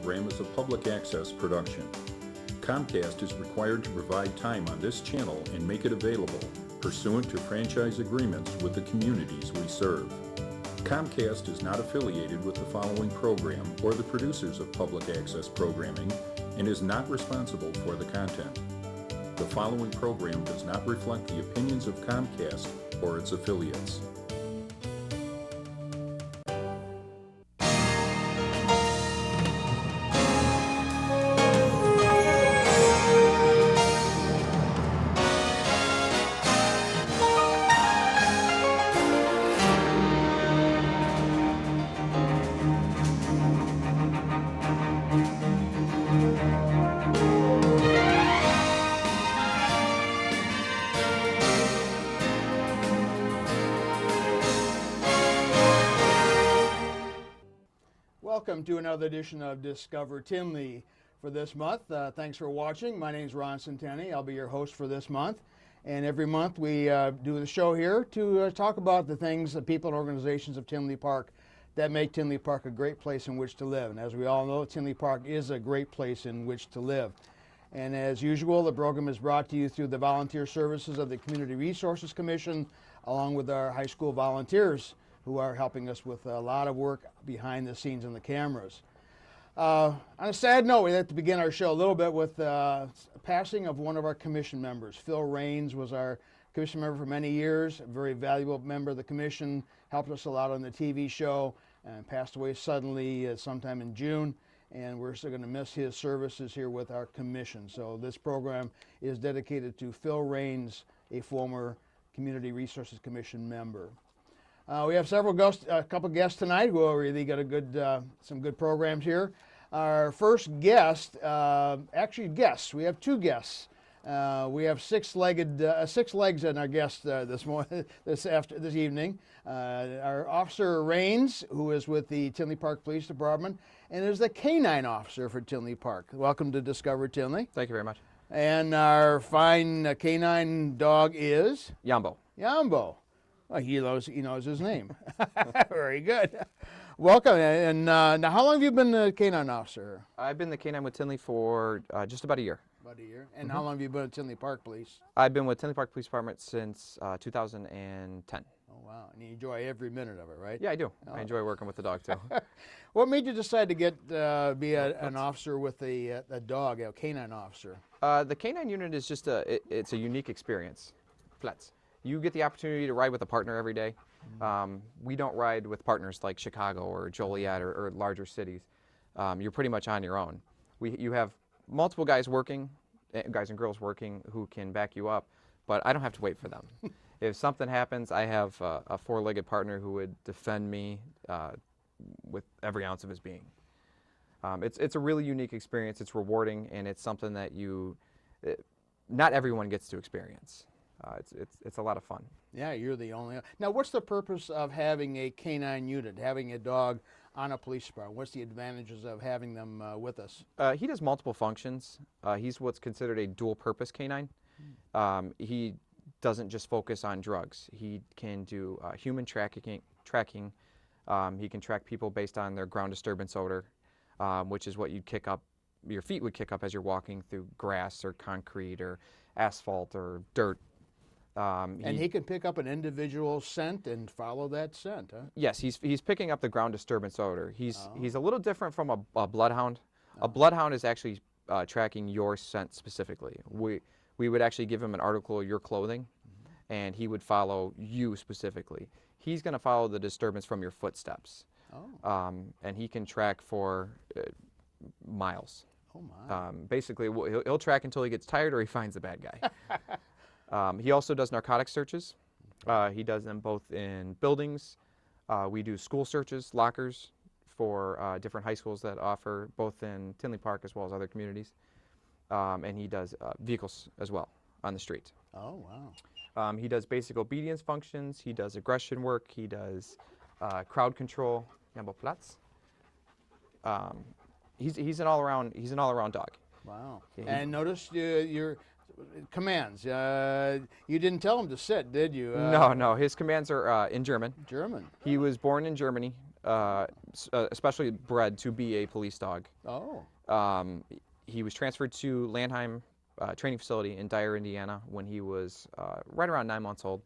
program is a public access production. Comcast is required to provide time on this channel and make it available pursuant to franchise agreements with the communities we serve. Comcast is not affiliated with the following program or the producers of public access programming and is not responsible for the content. The following program does not reflect the opinions of Comcast or its affiliates. Welcome to another edition of Discover Tinley for this month. Thanks for watching. My name is Ron Centeni. I'll be your host for this month. And every month we do the show here to talk about the things, the people and organizations of Tinley Park that make Tinley Park a great place in which to live. And as we all know, Tinley Park is a great place in which to live. And as usual, the program is brought to you through the volunteer services of the Community Resources Commission, along with our high school volunteers who are helping us with a lot of work behind the scenes and the cameras. On a sad note, we have to begin our show a little bit with the passing of one of our commission members. Phil Raines was our commission member for many years, a very valuable member of the commission, helped us a lot on the TV show, and passed away suddenly sometime in June. And we're still going to miss his services here with our commission. So this program is dedicated to Phil Raines, a former Community Resources Commission member. We have a couple guests tonight who are really got some good programs here. Our first guest, actually guests, we have two guests. We have six legs in our guest this evening. Our Officer Raines, who is with the Tinley Park Police Department, and is the canine officer for Tinley Park. Welcome to Discover Tinley. Thank you very much. And our fine canine dog is? Yambo. Yambo. Well, he knows his name. Very good. Welcome. And now, how long have you been the canine officer? I've been the canine with Tinley for just about a year. About a year. And how long have you been at Tinley Park Police? I've been with Tinley Park Police Department since 2010. Oh, wow. And you enjoy every minute of it, right? Yeah, I do. Oh. I enjoy working with the dog, too. What made you decide to be an officer with a dog, a canine officer? The canine unit is just it's a unique experience. Flats. You get the opportunity to ride with a partner every day. We don't ride with partners like Chicago or Joliet or larger cities. You're pretty much on your own. You have multiple guys and girls working who can back you up, but I don't have to wait for them. If something happens, I have a four-legged partner who would defend me with every ounce of his being. It's a really unique experience. It's rewarding, and it's something that not everyone gets to experience. It's a lot of fun. Yeah, you're the only. Now, what's the purpose of having a canine unit, having a dog on a police department? What's the advantages of having them with us? He does multiple functions. He's what's considered a dual-purpose canine. He doesn't just focus on drugs. He can do human tracking. He can track people based on their ground disturbance odor, which is what you'd kick up. Your feet would kick up as you're walking through grass or concrete or asphalt or dirt. And he can pick up an individual scent and follow that scent, huh? Yes, he's picking up the ground disturbance odor. He's a little different from a bloodhound. A bloodhound is actually tracking your scent specifically. We would actually give him an article of your clothing, and he would follow you specifically. He's going to follow the disturbance from your footsteps. And he can track for miles. Oh, my. Basically, he'll track until he gets tired or he finds the bad guy. He also does narcotic searches. He does them both in buildings. We do school searches, lockers for different high schools that offer both in Tinley Park as well as other communities. And he does vehicles as well on the street. Oh, wow. He does basic obedience functions. He does aggression work. He does crowd control. Yambo Platz. He's an all-around dog. Wow. Yeah, and notice your commands. You didn't tell him to sit, did you? No. His commands are in German. German. He was born in Germany. especially bred to be a police dog. Oh. He was transferred to Landheim training facility in Dyer, Indiana, when he was right around 9 months old.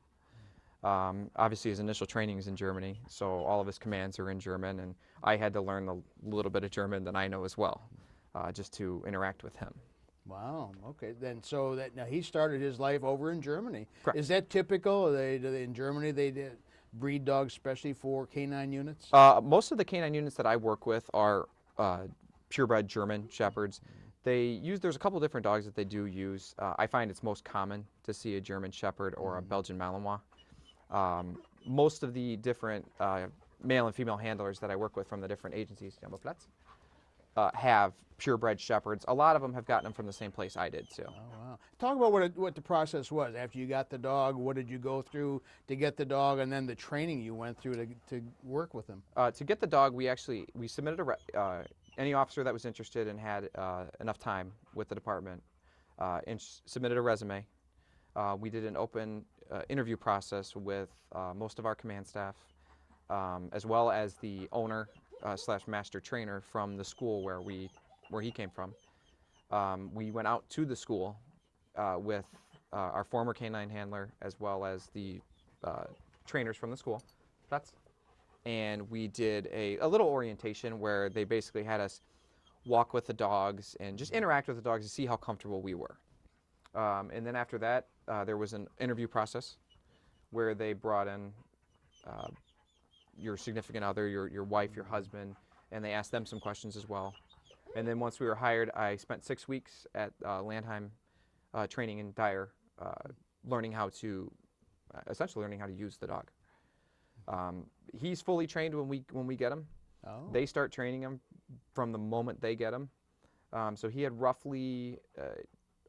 Obviously, his initial training is in Germany, so all of his commands are in German, and I had to learn a little bit of German that I know as well, just to interact with him. Wow. Okay. Then, so that now he started his life over in Germany. Correct. Is that typical? In Germany they breed dogs especially for canine units? Most of the canine units that I work with are purebred German Shepherds. There's a couple different dogs that they do use. I find it's most common to see a German Shepherd or a Belgian Malinois. Most of the different male and female handlers that I work with from the different agencies, Yambo have purebred Shepherds. A lot of them have gotten them from the same place I did too. Oh, wow. Talk about what the process was after you got the dog. What did you go through to get the dog, and then the training you went through to work with him? To get the dog, we submitted any officer that was interested and had enough time with the department submitted a resume. We did an open interview process with most of our command staff, as well as the owner / master trainer from the school where he came from. We went out to the school with our former canine handler as well as the trainers from the school. And we did a little orientation where they basically had us walk with the dogs and just interact with the dogs to see how comfortable we were. And then after that, there was an interview process where they brought in your significant other, your wife, your husband, and they asked them some questions as well. And then once we were hired, I spent 6 weeks at Landheim training in Dyer, essentially learning how to use the dog. He's fully trained when we get him. Oh. They start training him from the moment they get him. So he had roughly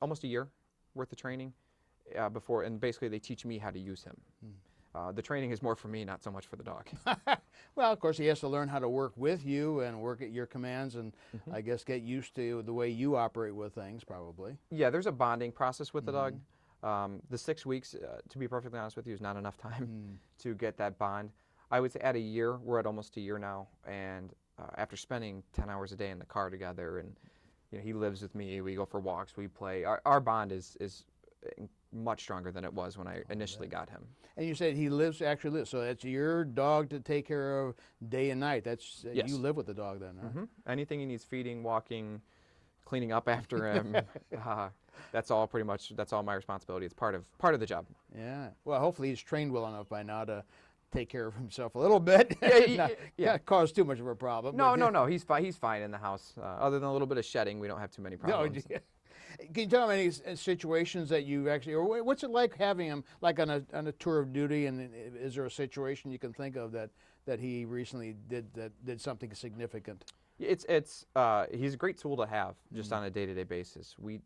almost a year worth of training before, and basically they teach me how to use him. The training is more for me, not so much for the dog. Well, of course, he has to learn how to work with you and work at your commands and I guess get used to the way you operate with things, probably. Yeah, there's a bonding process with the dog. The 6 weeks, to be perfectly honest with you, is not enough time to get that bond. I would say at a year, we're at almost a year now, and after spending 10 hours a day in the car together, and he lives with me, we go for walks, we play, our bond is much stronger than it was when I initially got him. And you said he actually lives, so that's your dog to take care of day and night. That's Yes. You live with the dog then, huh? Anything he needs, feeding, walking, cleaning up after him, that's all my responsibility. It's part of the job. Yeah. Well, hopefully he's trained well enough by now to take care of himself a little bit. Not cause too much of a problem. No. He's fine in the house. Other than a little bit of shedding, we don't have too many problems. No, can you tell me any situations that you've actually, or what's it like having him like on a tour of duty? And is there a situation you can think of that he recently did something significant? He's a great tool to have just on a day-to-day basis. We,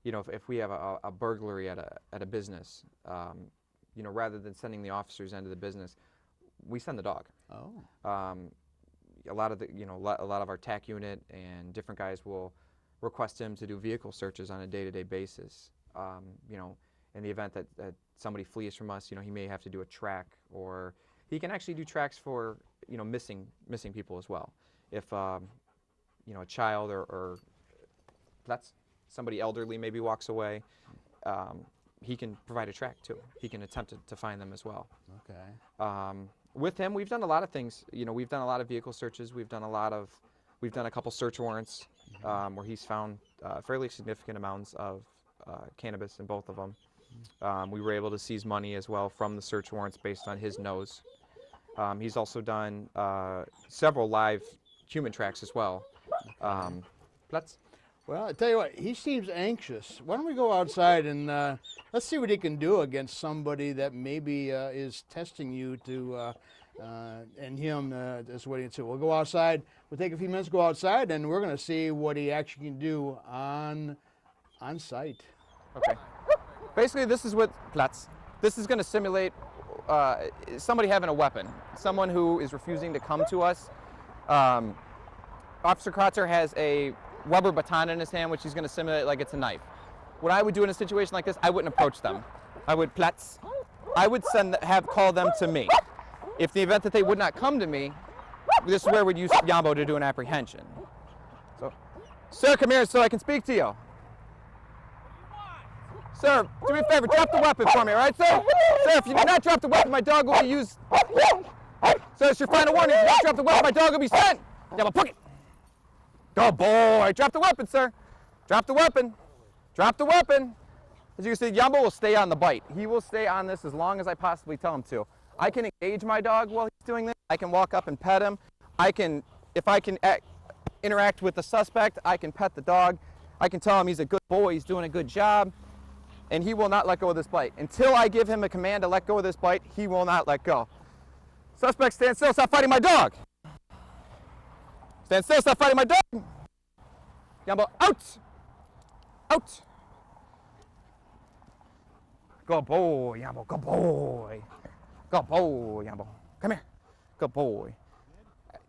if we have a burglary at a business, rather than sending the officers into the business, we send the dog. Oh. A lot of our TAC unit and different guys will request him to do vehicle searches on a day-to-day basis. In the event that somebody flees from us, he may have to do a track, or he can actually do tracks for missing people as well. If a child or somebody elderly maybe walks away, he can provide a track too. He can attempt to find them as well. Okay. With him, we've done a lot of things. We've done a lot of vehicle searches. We've done a couple search warrants where he's found fairly significant amounts of cannabis in both of them. We were able to seize money as well from the search warrants based on his nose. He's also done several live human tracks as well. Well, I tell you what, he seems anxious. Why don't we go outside and let's see what he can do against somebody that maybe is testing you and him is waiting to. We'll go outside. We'll take a few minutes, go outside, and we're going to see what he actually can do on site. Okay. Basically, this is what this is going to simulate somebody having a weapon, someone who is refusing to come to us. Officer Kratzer has a rubber baton in his hand, which he's going to simulate like it's a knife. What I would do in a situation like this, I wouldn't approach them. I would call them to me. If the event that they would not come to me, this is where we'd use Yambo to do an apprehension. So, sir, come here so I can speak to you. Sir, do me a favor, drop the weapon for me, all right, sir? Sir, if you do not drop the weapon, my dog will be used. Sir, it's your final warning. If you don't drop the weapon, my dog will be sent. Yambo, puck it. Go, boy. Drop the weapon, sir. Drop the weapon. Drop the weapon. As you can see, Yambo will stay on the bite. He will stay on this as long as I possibly tell him to. I can engage my dog while he's doing this. I can walk up and pet him. If I can interact with the suspect, I can pet the dog. I can tell him he's a good boy, he's doing a good job, and he will not let go of this bite. Until I give him a command to let go of this bite, he will not let go. Suspect, stand still, stop fighting my dog. Stand still, stop fighting my dog. Yambo, out. Out. Good boy, Yambo, good boy. Good boy, Yambo. Come here. Good boy.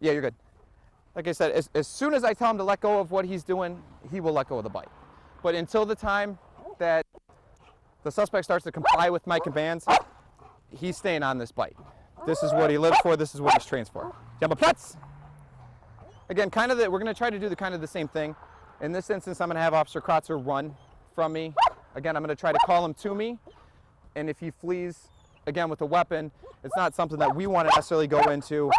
Yeah, you're good. Like I said, as soon as I tell him to let go of what he's doing, he will let go of the bite. But until the time that the suspect starts to comply with my commands, he's staying on this bite. This is what he lives for. This is what he's trained for. Yambo, Platz. Again, we're going to try to do the same thing. In this instance, I'm going to have Officer Kratzer run from me. Again, I'm going to try to call him to me. And if he flees, again, with a weapon, it's not something that we want to necessarily go into,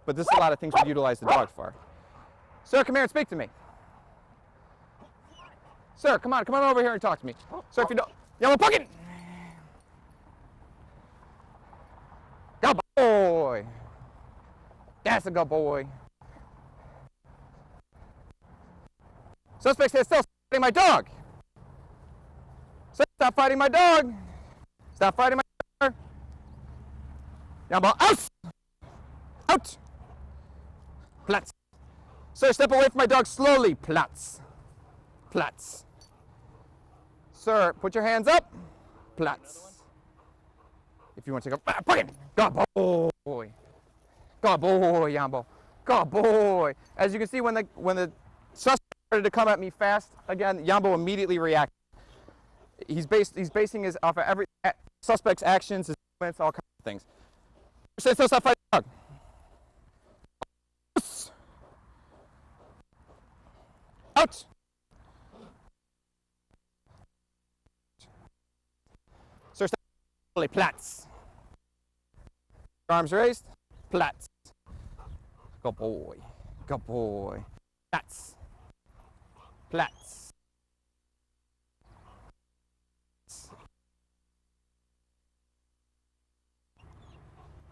but this is a lot of things we utilize the dog for. Sir, come here and speak to me. Sir, come on over here and talk to me. Sir, if you don't, Yellow Pumpkin! Good boy! That's a good boy. Suspect says still fighting my dog. Sir, stop fighting my dog. Stop fighting my dog. Yambo, out! Out! Platz. Sir, step away from my dog slowly. Platz. Platz. Sir, put your hands up. Platz. If you want to go, pumpkin. Good boy. Good boy, Yambo. Good boy. As you can see, when the suspect started to come at me fast, again, Yambo immediately reacted. He's basing his off of every suspect's actions, his movements, all kinds of things. Say so, stop fighting the dog. Out. Sir, stop. Platz. Arms raised. Platz. Good boy. Good boy. Platz. Platz.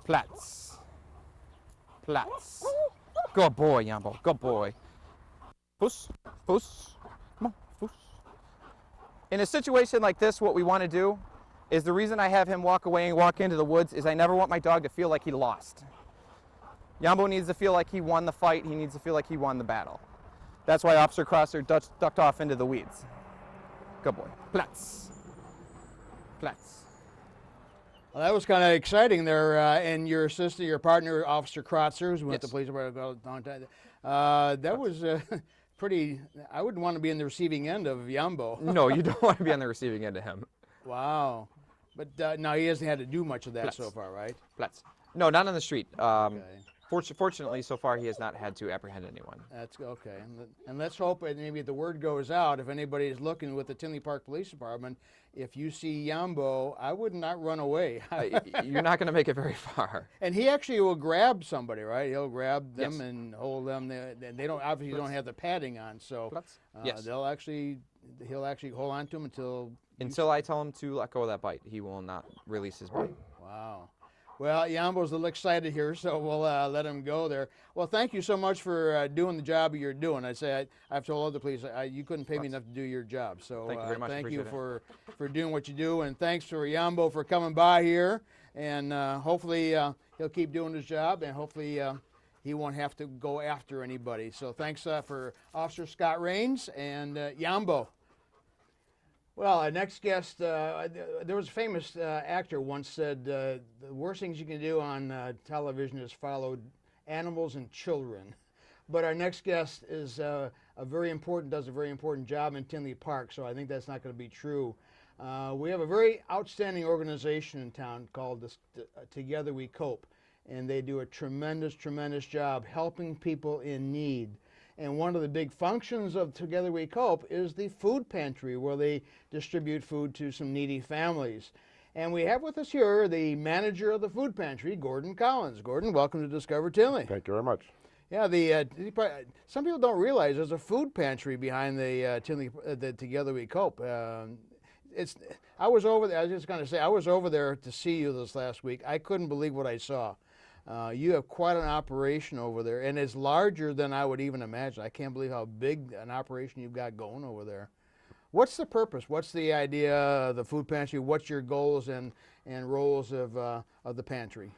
Platz. Platz. Good boy, Yambo. Good boy. Puss. Puss. Come on. Puss. In a situation like this, what we want to do is, the reason I have him walk away and walk into the woods is I never want my dog to feel like he lost. Yambo needs to feel like he won the fight. He needs to feel like he won the battle. That's why Officer Crosser ducked off into the weeds. Good boy. Platz. Platz. Well, that was kind of exciting there, and your assistant, your partner, Officer Kratzer, who's with Yes. the police department a long time. That was pretty. I wouldn't want to be in the receiving end of Yambo. No, you don't want to be on the receiving end of him. Wow. But now he hasn't had to do much of that Platz. so far, right? Platz. No, not on the street. Okay. Fortunately, so far, he has not had to apprehend anyone. That's okay. And let's hope that maybe the word goes out, if anybody is looking with the Tinley Park Police Department, if you see Yambo, I would not run away. You're not going to make it very far. And he actually will grab somebody, right? He'll grab them Yes. and hold them. They don't obviously don't have the padding on, so Yes. he'll actually hold on to them Until I tell him to let go of that bite, he will not release his bite. Wow. Well, Yambo's a little excited here, so we'll let him go there. Well, thank you so much for doing the job you're doing. I've told other police you couldn't pay me enough to do your job. So Thank you very much. thank you Appreciate for doing what you do, and thanks for Yambo for coming by here. And hopefully he'll keep doing his job, and hopefully he won't have to go after anybody. So thanks for Officer Scott Rains and Yambo. Well, our next guest, there was a famous actor once said, the worst things you can do on television is follow animals and children. But our next guest is does a very important job in Tinley Park, so I think that's not going to be true. We have a very outstanding organization in town called Together We Cope. and they do a tremendous, tremendous job helping people in need. And one of the big functions of Together We Cope is the food pantry, where they distribute food to some needy families. And we have with us here the manager of the food pantry, Gordon Collins. Gordon, welcome to Discover Tinley. Thank you very much. Yeah, some people don't realize there's a food pantry behind the Tinley, the Together We Cope. I was over there. I was just going to say, I was over there to see you this last week. I couldn't believe what I saw. You have quite an operation over there, and it's larger than I would even imagine. I can't believe how big an operation you've got going over there. What's the purpose? What's the idea of the food pantry? What's your goals and roles of the pantry?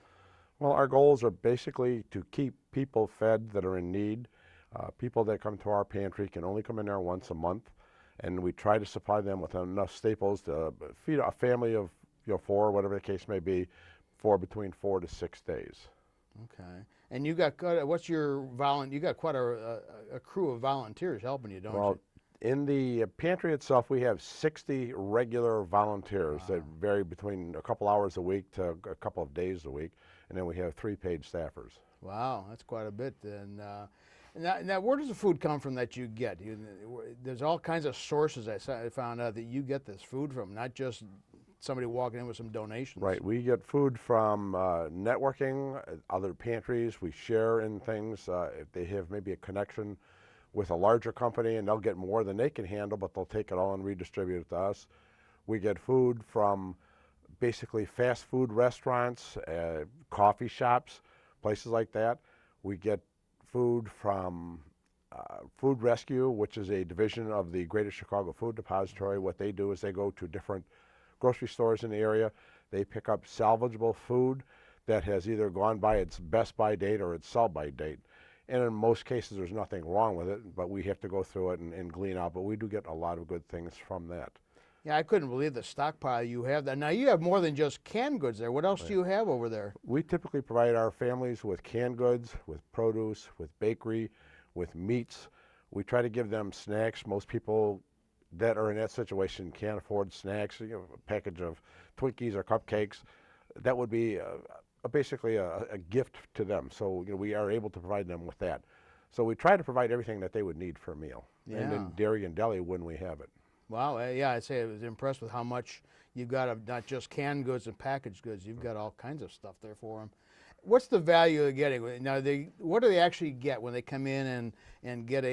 Well, our goals are basically to keep people fed that are in need. People that come to our pantry can only come in there once a month, and we try to supply them with enough staples to feed a family of 4, whatever the case may be, for between 4 to 6 days. Okay. And you got you got quite a crew of volunteers helping you, don't you? In the pantry itself, we have 60 regular volunteers that vary between a couple hours a week to a couple of days a week, and then we have 3 paid staffers. Wow, that's quite a bit. And now, where does the food come from that you get? There's all kinds of sources I found out that you get this food from, not just somebody walking in with some donations. Right. We get food from networking, other pantries. We share in things. If they have maybe a connection with a larger company, and they'll get more than they can handle, but they'll take it all and redistribute it to us. We get food from basically fast food restaurants, coffee shops, places like that. We get food from Food Rescue, which is a division of the Greater Chicago Food Depository. What they do is they go to different grocery stores in the area. They pick up salvageable food that has either gone by its best by date or its sell-by date. And in most cases, there's nothing wrong with it, but we have to go through it and glean out. But we do get a lot of good things from that. Yeah, I couldn't believe the stockpile you have. Now, you have more than just canned goods there. What else do you have over there? We typically provide our families with canned goods, with produce, with bakery, with meats. We try to give them snacks. Most people that are in that situation can't afford snacks. A package of Twinkies or cupcakes, that would be basically a gift to them. So we are able to provide them with that. So we try to provide everything that they would need for a meal. Yeah. And then dairy and deli when we have it. Wow, yeah, I'd say I was impressed with how much you've got of not just canned goods and packaged goods. You've got all kinds of stuff there for them. What's the value of getting? Now, what do they actually get when they come in and get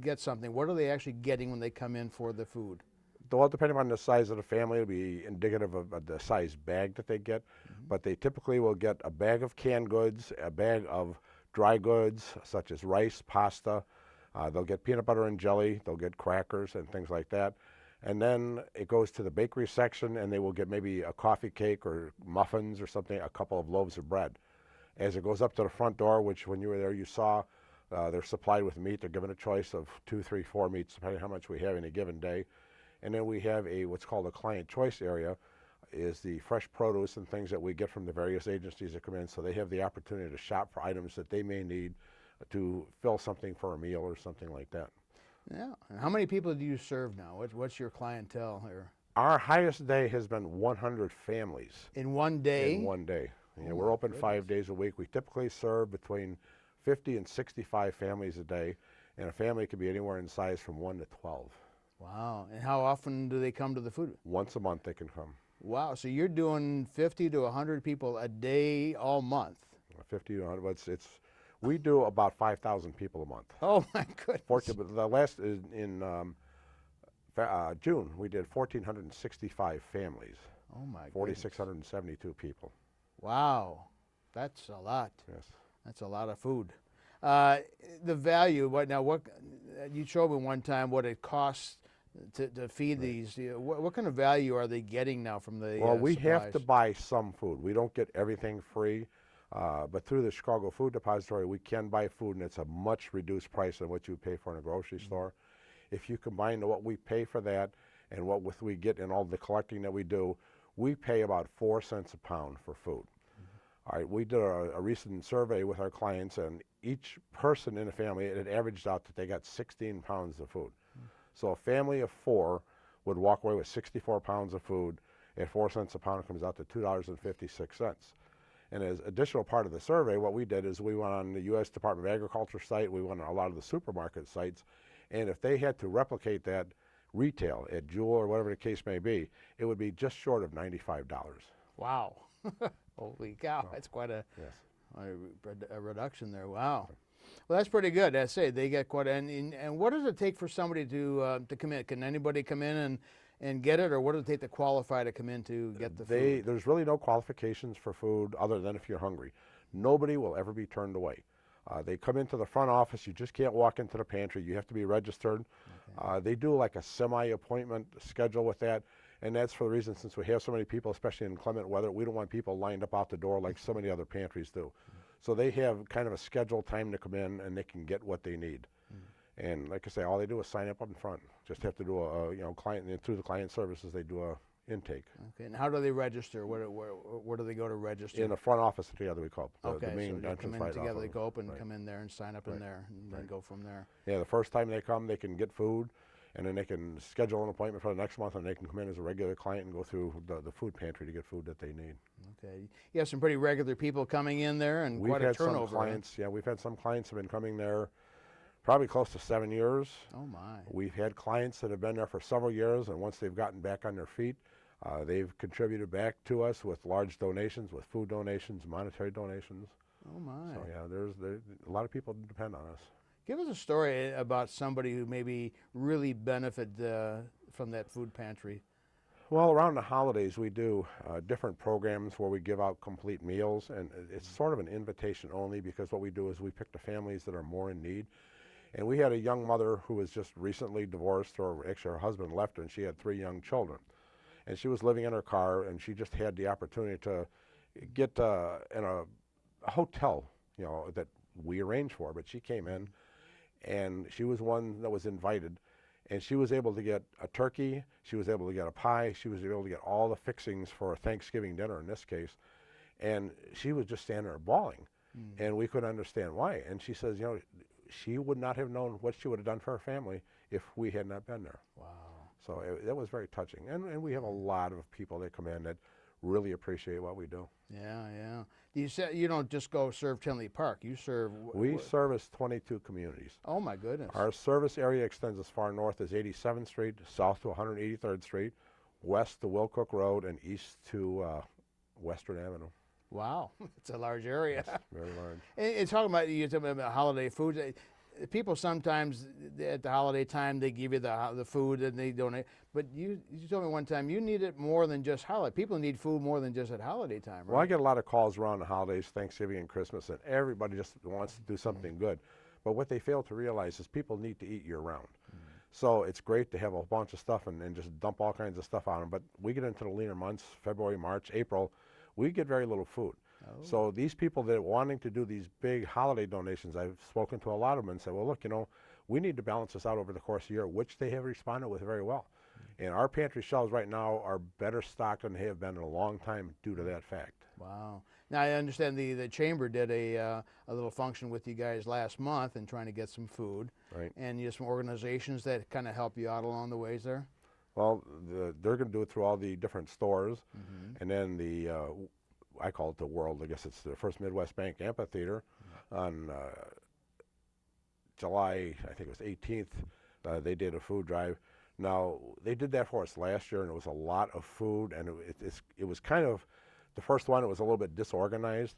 get something? What are they actually getting when they come in for the food? Well, depending on the size of the family, it'll be indicative of the size bag that they get. But they typically will get a bag of canned goods, a bag of dry goods, such as rice, pasta. They'll get peanut butter and jelly. They'll get crackers and things like that. And then it goes to the bakery section, and they will get maybe a coffee cake or muffins or something, a couple of loaves of bread. As it goes up to the front door, which when you were there you saw, they're supplied with meat. They're given a choice of 2, 3, 4 meats, depending on how much we have in a given day. And then we have what's called a client choice area, is the fresh produce and things that we get from the various agencies that come in, so they have the opportunity to shop for items that they may need to fill something for a meal or something like that. Yeah. And how many people do you serve now? What's your clientele here? Our highest day has been 100 families. In one day? In one day. We're open 5 days a week. We typically serve between 50 and 65 families a day, and a family can be anywhere in size from 1 to 12. Wow. And how often do they come to the food? Once a month they can come. Wow. So you're doing 50 to 100 people a day all month. 50 to 100. We do about 5,000 people a month. Oh my goodness. But the last is in June, we did 1,465 families. Oh my goodness. 4,672 people. Wow. That's a lot. Yes. That's a lot of food. The value, what you showed me one time what it costs to feed these. What kind of value are they getting now from the Well, we supplies? have to buy some food. We don't get everything free. But through the Chicago Food Depository, we can buy food, and it's a much reduced price than what you would pay for in a grocery store. If you combine what we pay for that and what we get in all the collecting that we do, we pay about 4 cents a pound for food. All right, we did a recent survey with our clients, and each person in the family, it averaged out that they got 16 pounds of food. So a family of 4 would walk away with 64 pounds of food. At 4 cents a pound, it comes out to $2.56. And as additional part of the survey, what we did is we went on the U.S. Department of Agriculture site, we went on a lot of the supermarket sites, and if they had to replicate that retail at Jewel or whatever the case may be, it would be just short of $95. Wow. Holy cow, that's quite a, Yes. a reduction there. Wow. Well, that's pretty good. I say they get quite. And what does it take for somebody to come in? Can anybody come in and get it, or what does it take to qualify to come in to get the food? There's really no qualifications for food other than if you're hungry. Nobody will ever be turned away. They come into the front office. You just can't walk into the pantry. You have to be registered. Okay. They do like a semi-appointment schedule with that, and that's for the reason since we have so many people, especially in inclement weather, we don't want people lined up out the door like so many other pantries do. So they have kind of a scheduled time to come in, and they can get what they need. And like I say, all they do is sign up in front. Just have to do a client, and through the client services, they do a intake. Okay, and how do they register? Where do they go to register? In the front office together, we call it. Okay, the main so you entrance come in right together, off they of- go up and right. come in there and sign up in there, and then go from there. Yeah, the first time they come, they can get food, and then they can schedule an appointment for the next month, and they can come in as a regular client and go through the food pantry to get food that they need. Okay, you have some pretty regular people coming in there, and We've quite a had some turnover. clients, yeah, we've had some clients have been coming there probably close to 7 years. Oh my! We've had clients that have been there for several years, and once they've gotten back on their feet, they've contributed back to us with large donations, with food donations, monetary donations. Oh my! So yeah, there's a lot of people depend on us. Give us a story about somebody who maybe really benefited from that food pantry. Well, around the holidays, we do different programs where we give out complete meals, and it's sort of an invitation only because what we do is we pick the families that are more in need. And we had a young mother who was just recently divorced, or actually her husband left her, and she had 3 young children. And she was living in her car, and she just had the opportunity to get in a hotel, that we arranged for. But she came in, and she was one that was invited, and she was able to get a turkey, she was able to get a pie, she was able to get all the fixings for a Thanksgiving dinner in this case, and she was just standing there bawling, and we couldn't understand why. And she says, she would not have known what she would have done for her family if we had not been there. Wow. So that was very touching. And we have a lot of people that come in that really appreciate what we do. Yeah, yeah. You said you don't just go serve Tinley Park. You serve. We service 22 communities. Oh my goodness. Our service area extends as far north as 87th Street, south to 183rd Street, west to Wilcook Road, and east to Western Avenue. Wow, it's a large area. Yes, very large. And talking about you talking about holiday food. People sometimes at the holiday time they give you the food and they donate. But you told me one time you need it more than just holiday. People need food more than just at holiday time, right? Well, I get a lot of calls around the holidays, Thanksgiving and Christmas, and everybody just wants to do something good. But what they fail to realize is people need to eat year-round. So it's great to have a bunch of stuff and just dump all kinds of stuff on them. But we get into the leaner months, February, March, April, we get very little food. Oh. So these people that are wanting to do these big holiday donations, I've spoken to a lot of them and said, well, look, we need to balance this out over the course of the year, which they have responded with very well. And our pantry shelves right now are better stocked than they have been in a long time due to that fact. Wow. Now I understand the chamber did a little function with you guys last month and trying to get some food. Right. And you have some organizations that kind of help you out along the ways there. Well, they're going to do it through all the different stores, and then I call it the World. I guess it's the First Midwest Bank Amphitheater on July, I think it was 18th. They did a food drive. Now they did that for us last year, and it was a lot of food, and it was kind of the first one. It was a little bit disorganized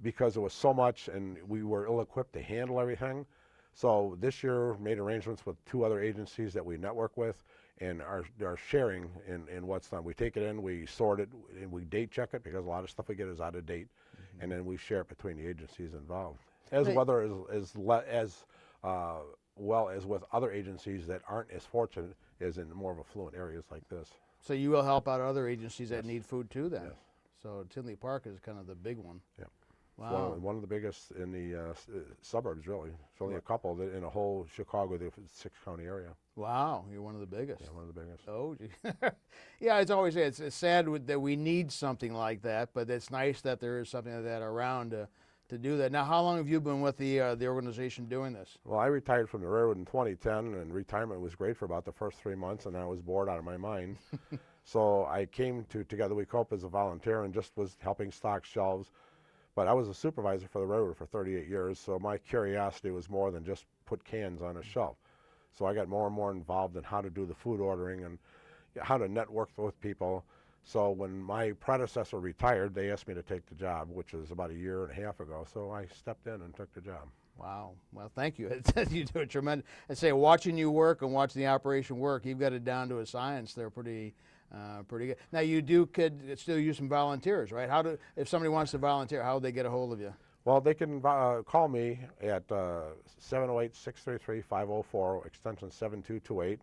because it was so much, and we were ill-equipped to handle everything. So this year made arrangements with 2 other agencies that we network with and are sharing in what's done. We take it in, we sort it, and we date check it because a lot of stuff we get is out of date, and then we share it between the agencies involved. As well as with other agencies that aren't as fortunate as in more of affluent areas like this. So you will help out other agencies that need food too then? Yes. So Tinley Park is kind of the big one. Yeah. Wow. One of the biggest in the suburbs, really. There's only a couple that in a whole Chicago, the 6-county area. Wow, you're one of the biggest. Yeah, one of the biggest. Oh, gee. Yeah, it's sad that we need something like that, but it's nice that there is something like that around to do that. Now, how long have you been with the organization doing this? Well, I retired from the railroad in 2010, and retirement was great for about the first 3 months, and I was bored out of my mind. So I came to Together We Cope as a volunteer and just was helping stock shelves. But I was a supervisor for the railroad for 38 years, so my curiosity was more than just put cans on a shelf. So I got more and more involved in how to do the food ordering and how to network with people. So when my predecessor retired, they asked me to take the job, which was about a year and a half ago. So I stepped in and took the job. Wow. Well, thank you. You do a tremendous. I say, watching you work and watching the operation work, you've got it down to a science. They're pretty good. Now you could still use some volunteers, right? If somebody wants to volunteer, how would they get a hold of you? Well, they can call me at 708-633-5004, extension 7228,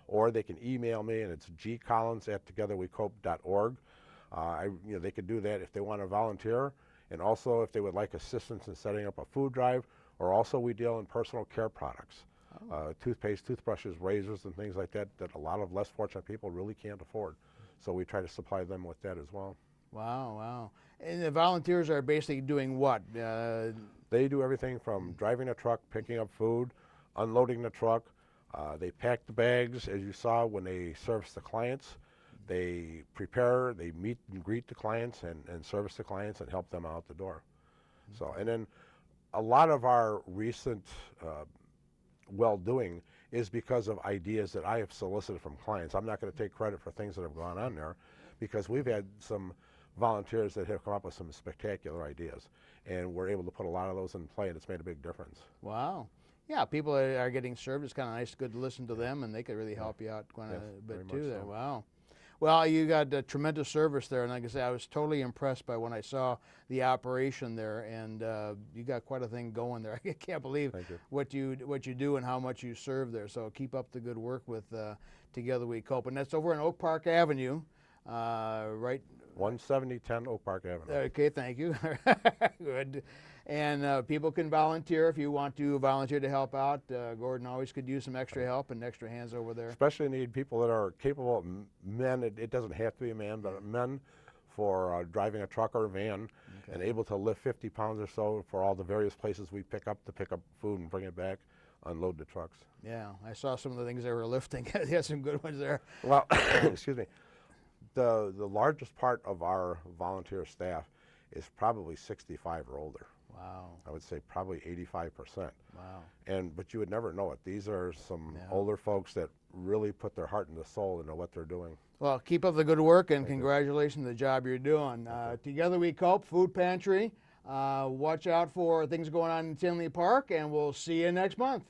or they can email me, and it's gcollins@togetherwecope.org. They could do that if they want to volunteer, and also if they would like assistance in setting up a food drive, or also we deal in personal care products, toothpaste, toothbrushes, razors, and things like that that a lot of less fortunate people really can't afford. So we try to supply them with that as well. Wow, wow. And the volunteers are basically doing what? They do everything from driving a truck, picking up food, unloading the truck. They pack the bags, as you saw when they service the clients. They prepare, they meet and greet the clients and service the clients and help them out the door. So, and then a lot of our recent well-doing is because of ideas that I have solicited from clients. I'm not going to take credit for things that have gone on there, because we've had some volunteers that have come up with some spectacular ideas, and we're able to put a lot of those in play, and it's made a big difference. Wow. Yeah, people are getting served. It's kind of nice, good to listen to them, and they could really help you out quite a bit too there. So. Wow. Well, you got tremendous service there, and like I say, I was totally impressed by when I saw the operation there, and you got quite a thing going there. I can't believe what you do and how much you serve there. So keep up the good work with Together We Cope, and that's over on Oak Park Avenue, right? 17010 Oak Park Avenue. Okay, thank you. Good. And people can volunteer if you want to volunteer to help out. Gordon always could use some extra help and extra hands over there. Especially need people that are capable of men. It doesn't have to be a man, but men for driving a truck or a van and able to lift 50 pounds or so for all the various places we pick up food and bring it back, unload the trucks. Yeah, I saw some of the things they were lifting. They had some good ones there. Well, excuse me. The largest part of our volunteer staff is probably 65 or older. Wow. I would say probably 85%. Wow. But you would never know it. These are some older folks that really put their heart and soul into what they're doing. Well, keep up the good work, and congratulations on the job you're doing. Together We Cope, Food Pantry. Watch out for things going on in Tinley Park, and we'll see you next month.